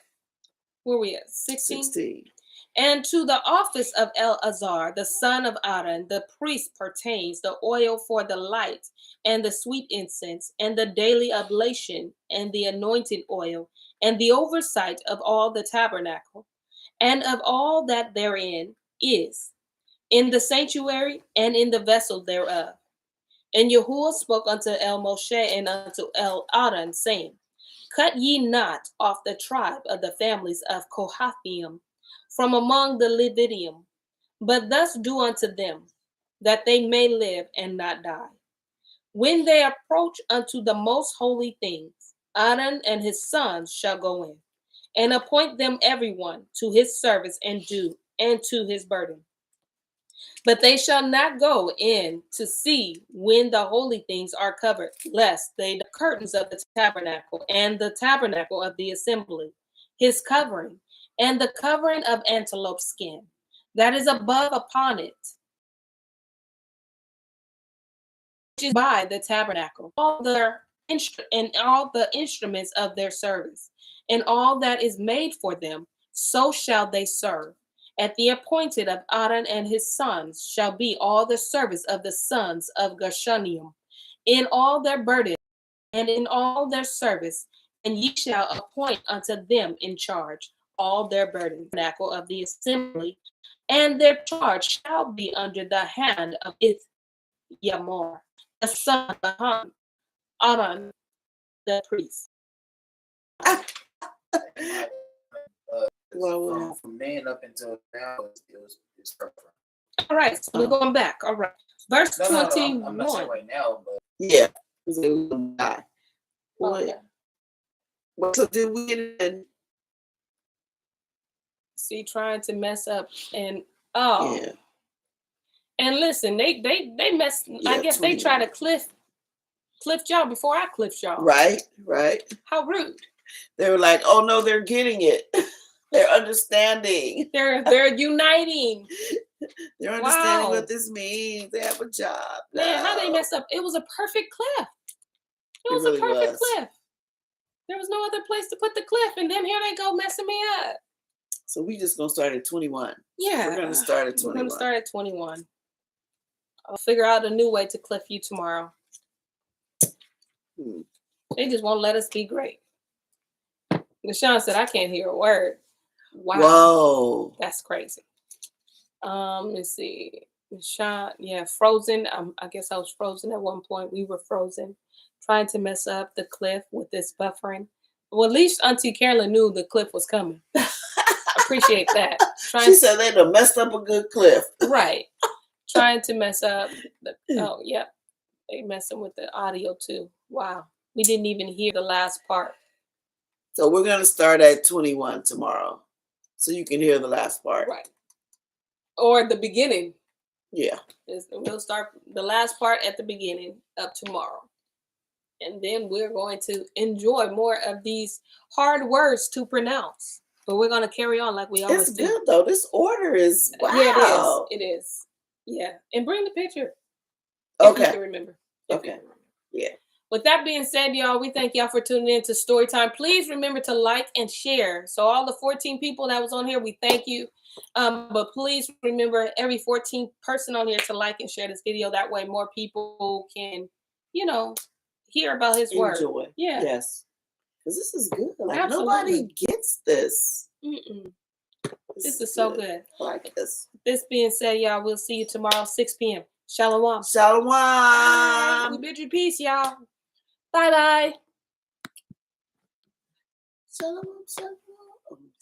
A: Where we at? 16? And to the office of Eleazar, the son of Aaron, the priest, pertains the oil for the light, and the sweet incense, and the daily oblation, and the anointing oil, and the oversight of all the tabernacle, and of all that therein is, in the sanctuary, and in the vessel thereof. And Yahuwah spoke unto Moshe and unto Aaron, saying, Cut ye not off the tribe of the families of Kohathium from among the Levitim, but thus do unto them, that they may live and not die. When they approach unto the most holy things, Aaron and his sons shall go in, and appoint them everyone to his service and to his burden. But they shall not go in to see when the holy things are covered, lest they the curtains of the tabernacle, and the tabernacle of the assembly, his covering, and the covering of antelope skin, that is above upon it, is by the tabernacle, all their and all the instruments of their service, and all that is made for them, so shall they serve. At the appointed of Aaron and his sons shall be all the service of the sons of Gershonium, in all their burden and in all their service, and ye shall appoint unto them in charge all their burden, tabernacle of the assembly, and their charge shall be under the hand of Ithamar, the son of Aaron, the priest.
B: Well,
C: from then up until now, it's perfect.
A: All right, so we're going back. All right, verse
C: No,
A: 21.
C: I'm not saying right now, but
B: yeah. They were gonna die.
A: Okay.
B: What? So did we get in?
A: See, trying to mess up and oh,
B: Yeah.
A: and listen, they messed. I
B: Yeah,
A: guess they
B: 21.
A: try to cliff y'all before I cliff y'all.
B: Right. Right.
A: How rude.
B: They were like, "Oh no, they're getting it. They're understanding.
A: They're uniting.
B: They're understanding
A: Wow.
B: what this means. They have a job."
A: Man, how they
B: No.
A: mess up? It was a perfect cliff. It was
B: really
A: a perfect
B: was.
A: cliff. There was no other place to put the cliff, and then here they go messing me up.
B: So we just gonna start at 21.
A: Yeah,
B: We're gonna start at
A: We're
B: 21.
A: gonna start at 21. I'll figure out a new way to cliff you tomorrow. They just won't let us be great. Deshaun said, "I can't hear a word." Wow.
B: Whoa.
A: That's crazy. Let's see. Deshaun, yeah, frozen. I guess I was frozen at one point. We were frozen, trying to mess up the cliff with this buffering. Well, at least Auntie Carolyn knew the cliff was coming. Appreciate that.
B: She said they done messed up a good cliff.
A: Right. Trying to mess up the oh yeah. They messing with the audio too. Wow. We didn't even hear the last part.
B: So we're gonna start at 21 tomorrow. So you can hear the last part.
A: Right. Or the beginning.
B: Yeah.
A: We'll start the last part at the beginning of tomorrow. And then we're going to enjoy more of these hard words to pronounce. But we're going to carry on like we always
B: It's
A: do.
B: good though. This order is wow.
A: Yeah, it is. Yeah. And bring the picture.
B: Okay.
A: If you can remember.
B: Okay. Yeah.
A: With that being said, y'all, we thank y'all for tuning in to Storytime. Please remember to like and share. So all the 14 people that was on here, we thank you. But please remember every 14th person on here to like and share this video. That way more people can, hear about his word.
B: Enjoy.
A: Yeah.
B: Yes. Because this is good. Like
A: Absolutely.
B: nobody gets this.
A: This is so good.
B: I like this.
A: This being said, y'all, we'll see you tomorrow, 6 p.m. Shalom.
B: Shalom.
A: We bid you peace, y'all. Bye-bye.
B: Shalom. Shalom.